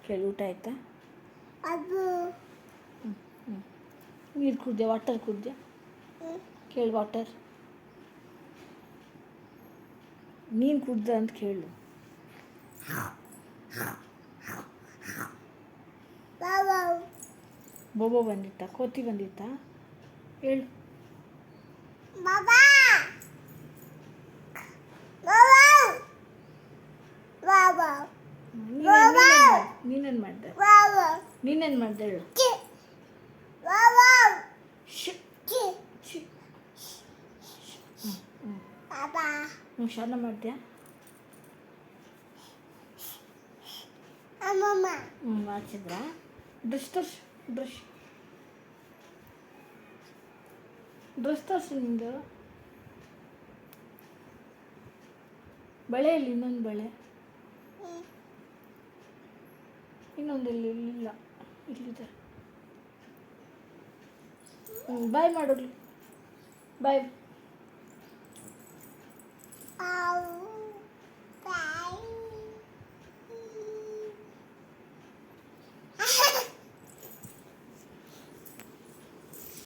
ಕೇಳಿ ಊಟ ಆಯ್ತಾ? ಅದು ನೀರು ಕುಡ್ದೆ, ವಾಟರ್ ಕುಡ್ದೆ? ಕೇಳಿ ವಾಟರ್ ನೀನು ಕುಡ್ದ ಅಂತ ಕೇಳು. ಬಾಬಾ ಬೋಬೋ ಬಂದಿತ್ತ? ಕೋತಿ ಬಂದಿತ್ತ? ಹೇಳು. ಬಾಬಾ ಬಾಬಾ ಬಾಬಾ ನೀನೇನು ಮಾಡಿದೆ? ಬಾಬಾ ನೀನೇನು ಮಾಡಿದೆ ಹೇಳು. ಬಾಬಾ ಬಾಬಾ ನೀವು ಶಾಲೆ ಮಾಡಿದ್ಯಾ? ಅಮ್ಮಮ್ಮ ಮಾಡಿಸಿದ್ರಾ? ಡ್ರೆಸ್ ತೋರಿಸು, ಡ್ರೆಸ್ ತೋರಿಸು ನಿಂದು. ಬಳೆಯಲ್ಲಿ ಇನ್ನೊಂದು ಬಳೆ, ಇನ್ನೊಂದಲ್ಲಿ ಇಲ್ಲ, ಇಲ್ಲಿದೆ. ಬಾಯ್ ಮಾಡೋದು, ಬಾಯ್.